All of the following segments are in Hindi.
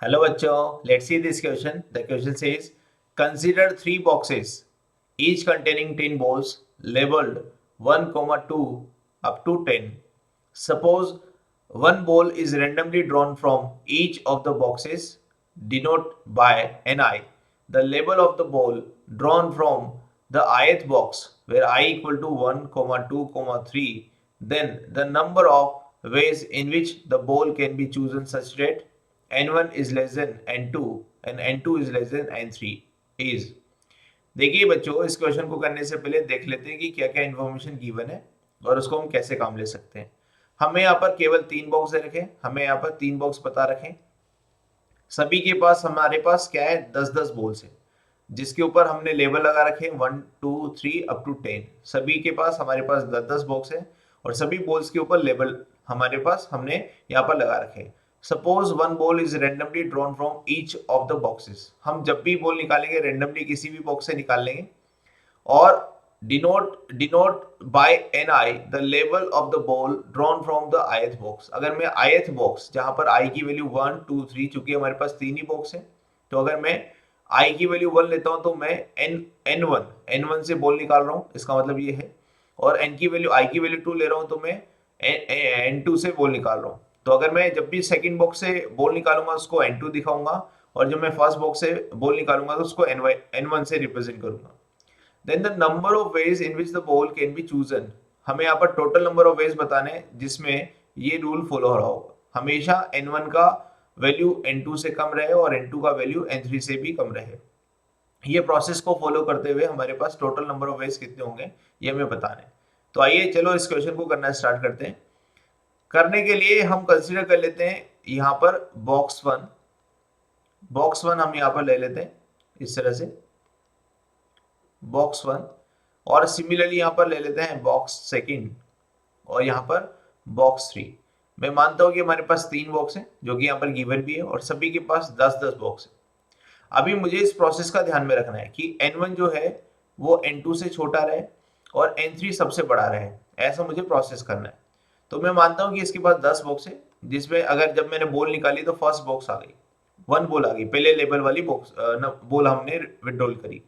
Hello bachcho, let's see this question. The question says, consider three boxes, each containing 10 balls labeled 1, 2 up to 10. Suppose one ball is randomly drawn from each of the boxes, denote by Ni, the label of the ball drawn from the ith box where I equal to 1, 2, 3, then the number of ways in which the ball can be chosen such that n1 is less than n2 and n2 is less than n3 is। देखिए बच्चों, इस क्वेश्चन को करने से पहले देख लेते हैं कि क्या क्या इन्फॉर्मेशन गिवन है और उसको हम कैसे काम ले सकते हैं। हमें यहाँ पर केवल तीन बॉक्स दे रखे, हमें यहाँ पर तीन बॉक्स बता रखे, सभी के पास हमारे पास क्या है 10-10 बॉल्स है जिसके ऊपर हमने लेबल लगा रखे 1, 2, 3 अप टू 10। सभी के पास हमारे पास 10-10 बॉक्स है और सभी बॉल्स के ऊपर लेबल हमारे पास हमने यहाँ पर लगा रखे। Suppose one ball is randomly drawn from each of the boxes. हम जब भी बॉल निकालेंगे रेंडमली किसी भी बॉक्स से निकाल लेंगे और denote by ni the label of the ball drawn from the ith box। अगर मैं ith box जहां पर i की वैल्यू 1, 2, 3, चूंकि हमारे पास तीन ही बॉक्स है तो अगर मैं i की वैल्यू 1 लेता हूं तो मैं n1 से बॉल निकाल रहा हूं, इसका मतलब ये है। और n की वैल्यू i की वैल्यू 2 ले रहा हूं तो मैं n2 से बॉल निकाल रहा हूं। तो अगर मैं जब भी सेकंड बॉक्स से बॉल निकालूंगा उसको n2 दिखाऊंगा और जब मैं फर्स्ट बॉक्स से बॉल निकालूंगा तो उसको n1 से रिप्रेजेंट करूंगा। Then the number of ways in which the ball can be chosen. हमें यहाँ पर टोटल नंबर ऑफ वेज बताने जिसमें ये रूल फॉलो हो रहा होगा, हमेशा n1 का वैल्यू n2 से कम रहे और n2 का वैल्यू n3 से भी कम रहे। ये प्रोसेस को फॉलो करते हुए हमारे पास टोटल नंबर ऑफ वेज कितने होंगे ये हमें बताने। तो आइए चलो इस क्वेश्चन को करना स्टार्ट करते हैं। करने के लिए हम कंसीडर कर लेते हैं यहाँ पर बॉक्स वन हम यहाँ पर ले लेते हैं इस तरह से बॉक्स वन, और सिमिलरली यहाँ पर ले लेते हैं बॉक्स सेकंड और यहाँ पर बॉक्स थ्री। मैं मानता हूँ कि हमारे पास तीन बॉक्स हैं जो कि यहाँ पर गिवन भी है और सभी के पास 10-10 बॉक्स है। अभी मुझे इस प्रोसेस का ध्यान में रखना है कि n1 जो है वो n2 से छोटा रहे और n3 सबसे बड़ा रहे, ऐसा मुझे प्रोसेस करना है। तो मैं मानता हूँ कि इसके पास 10 बॉक्स है जिसमें अगर जब मैंने बॉल निकाली तो फर्स्ट बॉक्स आ गई, वन बॉल आ गई, पहले लेबल वाली बॉक्स बॉल हमने विड्रॉल करी।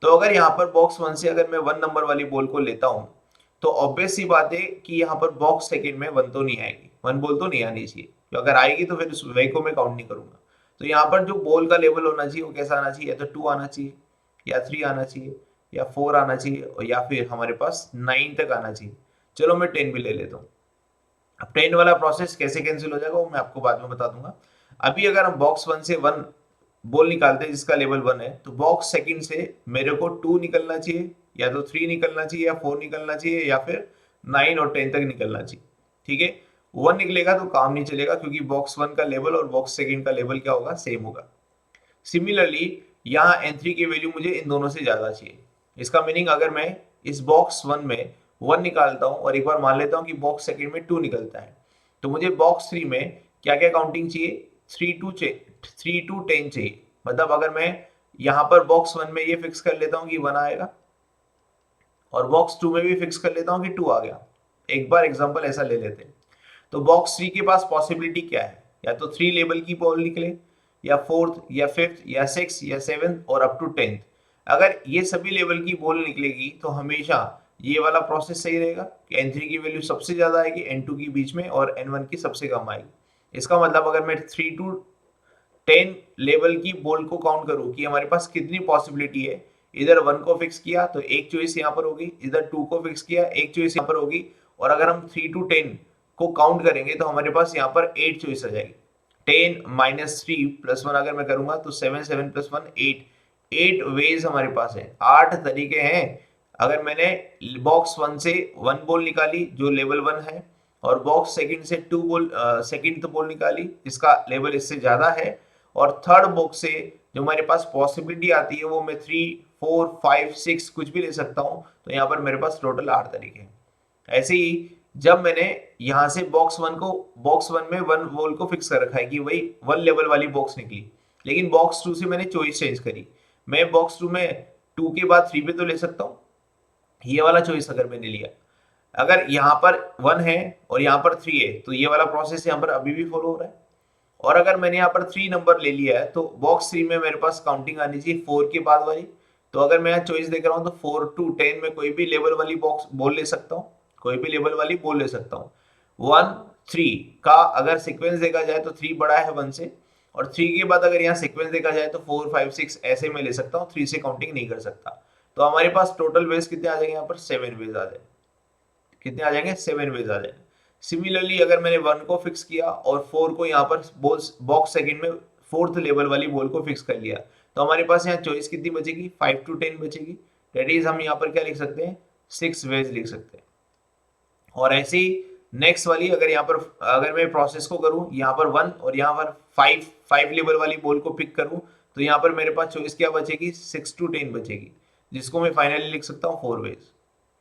तो अगर यहाँ पर बॉक्स वन से अगर मैं 1 नंबर वाली बॉल को लेता हूँ तो ऑब्वियस सी बात है कि यहाँ पर बॉक्स सेकंड में 1 तो नहीं आएगी, 1 बॉल तो नहीं आनी चाहिए। तो अगर आएगी तो फिर उस वे को मैं काउंट नहीं करूंगा। तो यहाँ पर जो बॉल का लेवल होना चाहिए वो कैसा आना चाहिए, या तो 2 आना चाहिए या 3 आना चाहिए या 4 आना चाहिए और या फिर हमारे पास 9 तक आना चाहिए। चलो मैं 10 भी ले लेता हूँ। अब 10 वाला प्रोसेस कैसे कैंसिल हो जाएगा वो मैं आपको बाद में बता दूंगा। अभी अगर हम बॉक्स वन से 1 बॉल निकालते हैं जिसका लेवल 1 है तो बॉक्स सेकंड से मेरे को 2 निकलना चाहिए या तो 3 निकलना चाहिए या 4 निकलना चाहिए या फिर 9 और 10 तक निकलना चाहिए। ठीक है, 1 निकलेगा तो काम नहीं चलेगा क्योंकि बॉक्स 1 का लेवल और बॉक्स सेकंड का लेवल क्या होगा, सेम होगा। सिमिलरली यहाँ n3 की वैल्यू मुझे इन दोनों से ज्यादा चाहिए। इसका मीनिंग अगर मैं इस बॉक्स 1 में 1 निकालता हूँ और एक बार मान लेता हूँ कि बॉक्स सेकंड में 2 निकलता है तो मुझे बॉक्स 3 में क्या क्या काउंटिंग चाहिए, 3 टू 10 चाहिए। मतलब अगर मैं यहाँ पर बॉक्स 1 में ये फिक्स कर लेता हूँ कि 1 आएगा और बॉक्स 2 में भी फिक्स कर लेता हूँ कि 2 आ गया, एक बार एग्जांपल ऐसा ले लेते हैं। तो बॉक्स 3 के पास पॉसिबिलिटी क्या है, या तो 3 लेवल की बॉल निकले या फोर्थ या फिफ्थ या सिक्स या सेवेंथ और अप टू 10th। अगर ये सभी लेवल की बॉल निकलेगी तो हमेशा ये वाला प्रोसेस सही रहेगा कि n3 की वैल्यू सबसे ज्यादा आएगी n2 की बीच में और n1 की सबसे कम आएगी। इसका मतलब अगर मैं 3 टू 10 लेवल की बॉल को काउंट करूं कि हमारे पास कितनी पॉसिबिलिटी है, इधर 1 को फिक्स किया तो एक चॉइस यहाँ पर होगी, इधर 2 को फिक्स किया एक चॉइस यहाँ पर होगी, और अगर हम 3 टू 10 को काउंट करेंगे तो हमारे पास यहाँ पर 8 चॉइस आ जाएगी। 10 माइनस 3 प्लस 1 अगर मैं करूंगा तो 7, 7 प्लस 1 8, 8 वेज हमारे पास है, 8 तरीके हैं। अगर मैंने बॉक्स 1 से 1 बॉल निकाली जो लेवल 1 है और बॉक्स सेकंड से 2 बॉल सेकंड तो बॉल निकाली जिसका लेवल इससे ज्यादा है, और थर्ड बॉक्स से जो हमारे पास पॉसिबिलिटी आती है वो मैं 3, 4, 5, 6 कुछ भी ले सकता हूँ। तो यहाँ पर मेरे पास टोटल 8 तरीके हैं। ऐसे ही जब मैंने यहाँ से बॉक्स वन में 1 बॉल को फिक्स कर रखा है कि वही 1 लेवल वाली बॉक्स निकली, लेकिन बॉक्स 2 से मैंने चॉइस चेंज करी, मैं बॉक्स 2 में 2 के बाद 3 पे तो ले सकता हूँ, ये वाला चॉइस अगर मैंने लिया। अगर यहाँ पर 1 है और यहाँ पर 3 है तो ये वाला प्रोसेस यहाँ पर अभी भी फॉलो हो रहा है। और अगर मैंने यहाँ पर 3 नंबर ले लिया है तो बॉक्स 3 में मेरे पास काउंटिंग आनी चाहिए 4 के बाद वाली। तो अगर मैं यहाँ चॉइस देख रहा हूँ तो 4 to 10 में कोई भी लेवल वाली बॉक्स बोल ले सकता हूँ, कोई भी लेवल वाली बोल ले सकता हूँ। 1 3 का अगर सीक्वेंस देखा जाए तो 3 बड़ा है 1 से, और 3 के बाद अगर यहाँ सीक्वेंस देखा जाए तो 4 5 6 ऐसे में ले सकता हूँ, 3 से काउंटिंग नहीं कर सकता। तो हमारे पास टोटल वेज कितने आ जाएंगे यहाँ पर 7 वेज आ जाएंगे। कितने आ जाएंगे 7 वेज आ जाएंगे। सिमिलरली अगर मैंने 1 को फिक्स किया और 4 को यहाँ पर बॉक्स सेकंड में फोर्थ लेवल वाली बॉल को फिक्स कर लिया, तो हमारे पास यहाँ चॉइस कितनी बचेगी 5 to 10 बचेगी। दैट इज हम यहाँ पर क्या लिख सकते हैं 6 वेज लिख सकते हैं। और ऐसे ही नेक्स्ट वाली अगर यहाँ पर अगर मैं प्रोसेस को करूँ यहाँ पर 1 और यहाँ पर 5 लेवल वाली बॉल को पिक करूँ, तो यहाँ पर मेरे पास चॉइस क्या बचेगी 6 to 10 बचेगी, जिसको मैं फाइनली लिख सकता हूँ 4 वेज।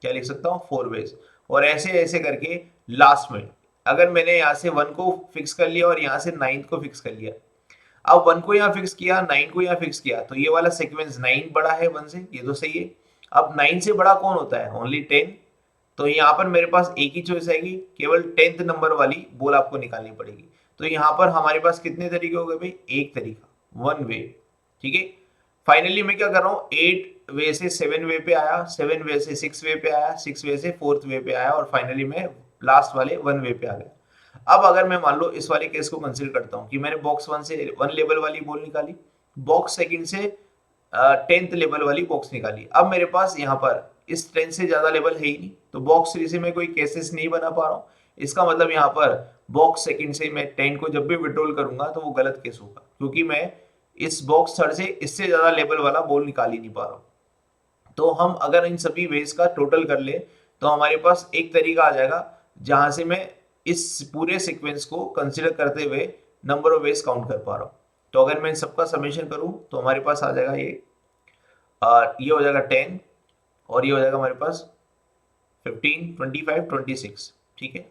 क्या लिख सकता हूँ 4 वेज। और ऐसे ऐसे करके लास्ट में अगर मैंने यहाँ से 1 को फिक्स कर लिया और यहाँ से 9 को फिक्स कर लिया, अब 1 को यहाँ फिक्स किया 9 को यहाँ फिक्स किया, तो ये वाला सीक्वेंस 9 बड़ा है 1 से, ये तो सही है। अब 9 से बड़ा कौन होता है ओनली 10। तो यहाँ पर मेरे पास एक ही चॉइस आएगी, केवल 10th नंबर वाली बॉल आपको निकालनी पड़ेगी। तो यहाँ पर हमारे पास कितने तरीके हो गए भाई, एक तरीका 1 वे। ठीक है, फाइनली मैं क्या कर रहा हूँ 8 वे से 7 वे पे आया, 7 वे से 6 वे पे आया, 6 वे से 4th वे पे आया, और फाइनली मैं लास्ट वाले 1 वे पे आ गया। अब अगर मैं मान लो इस वाले केस को कंसिडर करता हूँ कि मैंने बॉक्स 1 से 1 लेवल वाली बॉल निकाली, बॉक्स सेकंड से 10th लेवल वाली बॉक्स निकाली। अब मेरे पास यहाँ पर इस 10 से ज्यादा लेवल है ही नहीं, तो बॉक्स 3 से मैं कोई केसेस नहीं बना पा रहा हूँ। इसका मतलब यहाँ पर बॉक्स सेकंड से मैं 10 को जब भी विड्रॉल करूंगा तो वो गलत केस होगा, क्योंकि मैं इस बॉक्स थर्ड से इससे ज्यादा लेवल वाला बॉल निकाल ही नहीं पा रहा हूँ। तो हम अगर इन सभी वेज का टोटल कर ले तो हमारे पास एक तरीका आ जाएगा जहां से मैं इस पूरे सीक्वेंस को कंसिडर करते हुए नंबर ऑफ वेज काउंट कर पा रहा हूँ। तो अगर मैं इन सबका समेशन करूं तो हमारे पास आ जाएगा ये हो जाएगा 10, और ये हो जाएगा हमारे पास 15 25 26। ठीक है,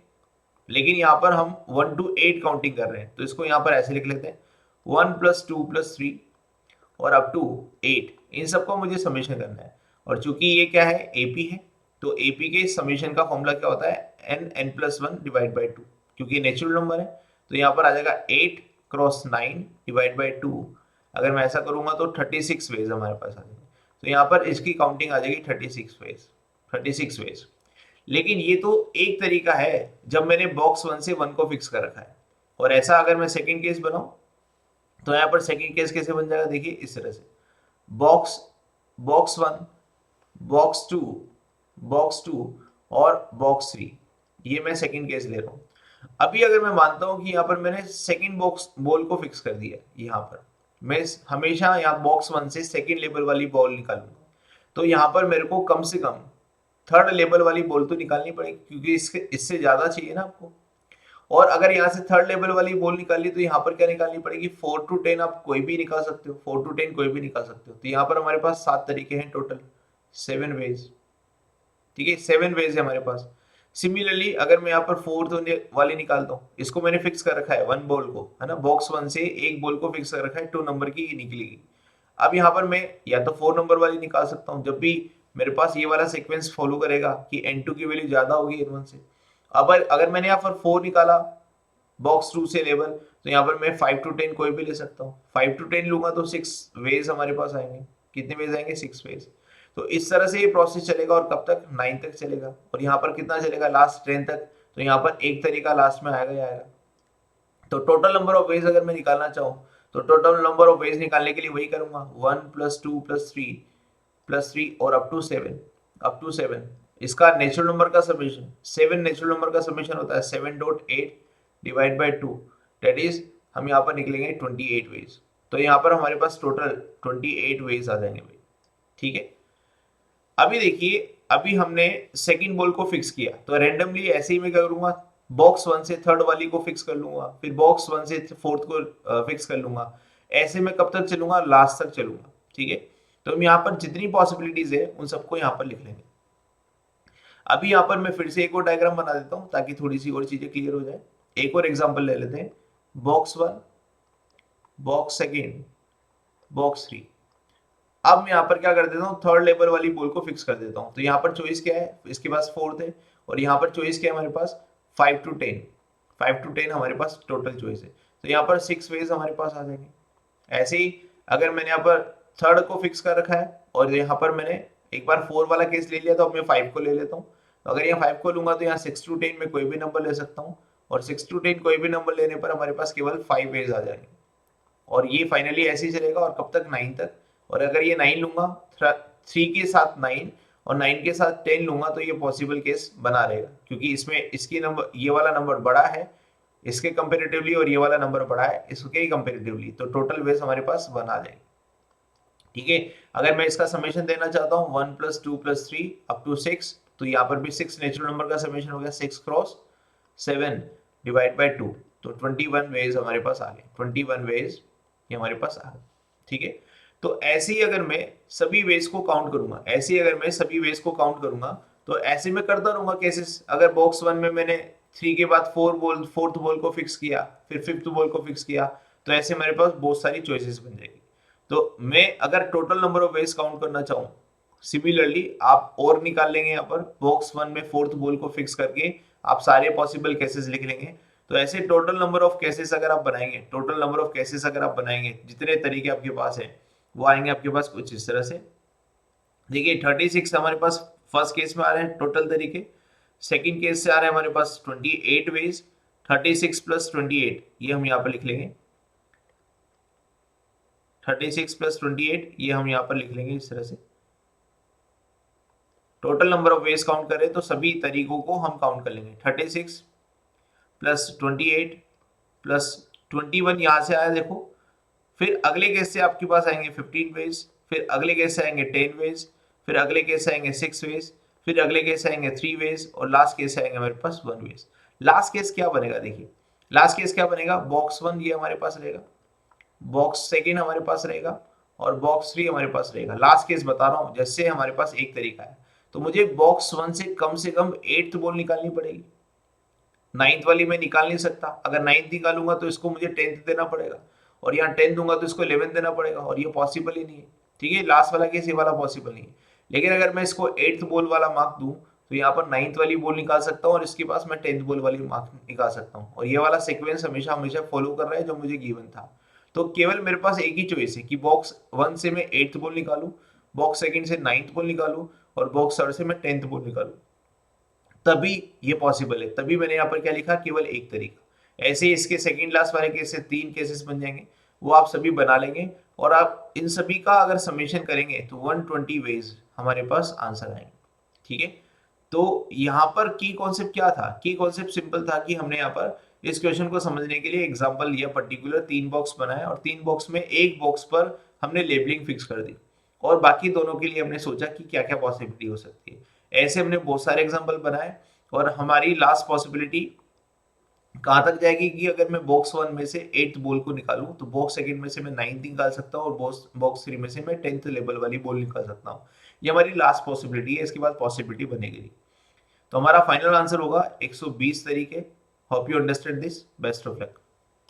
लेकिन यहाँ पर हम 1 to 8 काउंटिंग कर रहे हैं, तो इसको यहाँ पर ऐसे लिख लेते हैं 1 + 2 + 3 और अप टू 8। इन सबको मुझे समेशन करना है, और चूंकि ये क्या है एपी है, तो एपी के समेशन का फॉर्मूला क्या होता है n+1 डिवाइड बाई 2, क्योंकि नेचुरल नंबर है। तो यहाँ पर आ जाएगा 8 × 9 डिवाइड बाई 2। अगर मैं ऐसा करूंगा तो 36 वेज हमारे पास आ जाएंगे। तो यहाँ पर इसकी काउंटिंग आ जाएगी 36 वेज। लेकिन ये तो एक तरीका है जब मैंने बॉक्स 1 से 1 को फिक्स कर रखा है, और ऐसा अगर मैं सेकेंड केस बनाऊं तो यहाँ पर सेकेंड केस कैसे बन जाएगा, देखिए इस तरह से बॉक्स बॉक्स 1 बॉक्स 2 और बॉक्स 3, ये मैं सेकेंड केस ले रहा हूँ। अभी अगर मैं मानता हूँ कि यहाँ पर मैंने सेकेंड बॉक्स बॉल को फिक्स कर दिया, यहाँ पर मैं हमेशा यहाँ बॉक्स 1 से सेकेंड लेवल वाली बॉल निकालूंगा, तो यहाँ पर मेरे को कम से कम थर्ड लेवल वाली बॉल तो निकालनी पड़ेगी, क्योंकि इससे ज्यादा चाहिए ना आपको। और अगर यहाँ से थर्ड लेवल वाली बॉल निकाली तो यहाँ पर क्या निकालनी पड़ेगी 4 to 10, आप कोई भी निकाल सकते हो, 4 to 10 कोई भी निकाल सकते हो। तो यहाँ पर हमारे पास 7 तरीके हैं टोटल, 7 वेज। ठीक है, 7 वेज है हमारे पास। सिमिलरली अगर मैं यहाँ पर फोर्थ वाली निकालता हूँ, इसको मैंने फिक्स कर रखा है 1 बॉल को, है ना, बॉक्स 1 से एक बॉल को फिक्स कर रखा है 2 नंबर की निकलेगी। अब यहाँ पर मैं या तो 4 नंबर वाली निकाल सकता हूँ, जब भी मेरे पास ये वाला सीक्वेंस फॉलो करेगा कि n2 की वैल्यू ज्यादा होगी n1 से। अब अगर मैंने यहाँ पर 4 निकाला बॉक्स 2 से लेवल, तो यहाँ पर मैं 5 to 10 कोई भी ले सकता हूँ। 5 to 10 लूंगा तो 6 वेज हमारे पास आएंगे। कितने वेज आएंगे 6 वेज। तो इस तरह से ये प्रोसेस चलेगा, और कब तक 9 तक चलेगा, और यहाँ पर कितना चलेगा लास्ट 10 तक। तो यहाँ पर एक तरीका लास्ट में आएगा ही आएगा। तो टोटल नंबर ऑफ वेज अगर मैं निकालना चाहूँ तो टोटल नंबर ऑफ वेज निकालने के लिए वही करूंगा 1 + 2 + 3 और अप टू 7। इसका नेचुरल नंबर का समेशन 7 नेचुरल नंबर का समेशन होता है 7.8 डिवाइड बाई 2, दैट इज हम यहाँ पर निकलेंगे 28 वेज। तो यहाँ पर हमारे पास टोटल 28 वेज आ जाएंगे भाई। ठीक है, अभी देखिए अभी हमने सेकंड बॉल को फिक्स किया, तो रैंडमली ऐसे ही मैं क्या करूंगा बॉक्स 1 से थर्ड वाली को फिक्स कर लूंगा, फिर बॉक्स 1 से फोर्थ को फिक्स कर लूंगा। ऐसे में कब तक चलूंगा, लास्ट तक चलूंगा। ठीक है, तो हम यहाँ पर जितनी पॉसिबिलिटीज है उन सबको यहाँ पर लिख लेंगे। अभी यहाँ पर मैं फिर से एक और डायग्राम बना देता हूँ ताकि थोड़ी सी और चीजें क्लियर हो जाए। एक और एग्जांपल ले लेते हैं, बॉक्स 1 बॉक्स सेकेंड बॉक्स 3। अब मैं यहाँ पर क्या कर देता हूँ थर्ड लेवल वाली बॉल को फिक्स कर देता हूँ। तो यहाँ पर चॉइस क्या है, इसके पास फोर्थ है, और यहाँ पर चॉइस क्या है हमारे पास 5 to 10 हमारे पास टोटल चॉइस है। तो यहाँ पर 6 वेज हमारे पास आ जाएंगे। ऐसे ही अगर मैंने यहाँ पर थर्ड को फिक्स कर रखा है और यहाँ पर मैंने एक बार 4 वाला केस ले लिया, तो अब मैं 5 को ले लेता हूँ। तो अगर यहाँ 5 को लूंगा तो यहाँ 6 to 10 में कोई भी नंबर ले सकता हूँ, और 6 to 10 कोई भी नंबर लेने पर हमारे पास केवल 5 वेज आ जाएंगे, और ये फाइनली ऐसे ही चलेगा और कब तक, 9 तक। और अगर ये 9 लूंगा, 3 के साथ 9 और 9 के साथ 10 लूंगा, तो ये पॉसिबल केस बना रहेगा, क्योंकि इसमें इसकी नंबर, ये वाला नंबर बड़ा है इसके कंपेरेटिवली और ये वाला नंबर बड़ा है इसके ही कंपेरेटिवली, तो टोटल वेज हमारे पास 1 आ जाएगी। ठीक है, अगर मैं इसका समेशन देना चाहता हूँ 1 + 2 + 3 अप टू 6, तो यहाँ पर भी 6 नेचुरल नंबर का समेशन हो गया, 6 × 7 / 2, तो 21 वेज हमारे पास आ गए, 21 वेज ये हमारे पास आ गए। ठीक है, तो ऐसे ही अगर मैं सभी वेज को काउंट करूंगा, ऐसे ही अगर मैं सभी वेज को काउंट करूंगा, तो ऐसे में करता रहूंगा केसेस। अगर बॉक्स 1 में मैंने 3 के बाद 4th बॉल को फिक्स किया, फिर 5th बॉल को फिक्स किया, तो ऐसे मेरे पास बहुत सारी चॉइसेस बन जाएगी। तो मैं अगर total number of veg count करना चाहूँ, सिमिलरली आप और निकाल लेंगे, यहाँ पर बॉक्स 1 में 4th बॉल को फिक्स करके आप सारे पॉसिबल केसेस लिख लेंगे। तो ऐसे टोटल नंबर ऑफ केसेस अगर आप बनाएंगे, टोटल नंबर ऑफ केसेस अगर आप बनाएंगे, जितने तरीके आपके पास है वो आएंगे आपके पास कुछ इस तरह से। देखिए 36 हमारे पास फर्स्ट केस में आ रहे हैं टोटल तरीके, सेकंड केस से आ रहे हैं हमारे पास 28 वेज, 36 + 28 ये हम यहाँ पर लिख लेंगे, 36 + 28 ये हम यहाँ पर लिख लेंगे इस तरह से। Total number of veg count करें तो सभी तरीकों को हम काउंट कर लेंगे, 36 + 28 + 21 यहाँ से आया देखो, फिर अगले केस से आपके पास आएंगे 15 वेज, फिर अगले केस से आएंगे 10 वेज, फिर अगले केस से आएंगे 6 वेज, फिर अगले केस से आएंगे 3 वेज, और लास्ट केस से आएंगे हमारे पास 1 वेज। लास्ट केस क्या बनेगा, देखिए लास्ट केस क्या बनेगा, बॉक्स 1 ये हमारे पास रहेगा, बॉक्स 2 हमारे पास रहेगा, और बॉक्स 3 हमारे पास रहेगा। लास्ट केस बता रहा हूँ, जैसे हमारे पास एक तरीका है, तो मुझे बॉक्स 1 से कम 8th बॉल निकालनी पड़ेगी, 9th वाली मैं निकाल नहीं सकता। अगर 9th निकालूंगा तो इसको मुझे 10th देना पड़ेगा, और यहाँ 10 दूंगा तो इसको 11 देना पड़ेगा, और ये पॉसिबल ही नहीं है। ठीक है, लास्ट वाला केस ये वाला पॉसिबल नहीं है। लेकिन अगर मैं इसको 8th बॉल वाला मार्क दूं, तो यहाँ पर 9th वाली बॉल निकाल सकता हूँ, और इसके पास मैं 10th बॉल वाली मार्क निकाल सकता हूँ, और ये वाला सीक्वेंस हमेशा हमेशा फॉलो कर रहा है जो मुझे गिवन था। तो केवल मेरे पास एक ही चॉइस है कि बॉक्स 1 से मैं 8th बॉल निकालू, बॉक्स 2 से 9th बॉल निकालू, और बॉक्स 3 से मैं 10th बॉल निकालू, तभी ये पॉसिबल है। तभी मैंने यहाँ पर क्या लिखा, केवल एक तरीका। ऐसे ही इसके सेकंड लास्ट वाले केस से 3 केसेस बन जाएंगे, वो आप सभी बना लेंगे, और आप इन सभी का अगर समेशन करेंगे तो 120 वेज हमारे पास आंसर आएंगे। ठीक है, तो यहाँ पर की कॉन्सेप्ट क्या था, की कॉन्सेप्ट सिंपल था कि हमने यहाँ पर इस क्वेश्चन को समझने के लिए एग्जाम्पल लिया, पर्टिकुलर 3 बॉक्स बनाए, और 3 बॉक्स में एक बॉक्स पर हमने लेबलिंग फिक्स कर दी, और बाकी दोनों के लिए हमने सोचा कि क्या क्या पॉसिबिलिटी हो सकती है। ऐसे हमने बहुत सारे एग्जाम्पल बनाए, और हमारी लास्ट पॉसिबिलिटी कहाँ तक जाएगी कि अगर मैं बॉक्स 1 में से 8th बॉल को निकालूं, तो बॉक्स 2 में से मैं 9th निकाल सकता हूँ, और बॉक्स 3 में से मैं 10th लेवल वाली बॉल निकाल सकता हूँ। ये हमारी लास्ट पॉसिबिलिटी है, इसके बाद पॉसिबिलिटी बनेगी। तो हमारा फाइनल आंसर होगा 120 तरीके। Hope you understand this. Best of luck.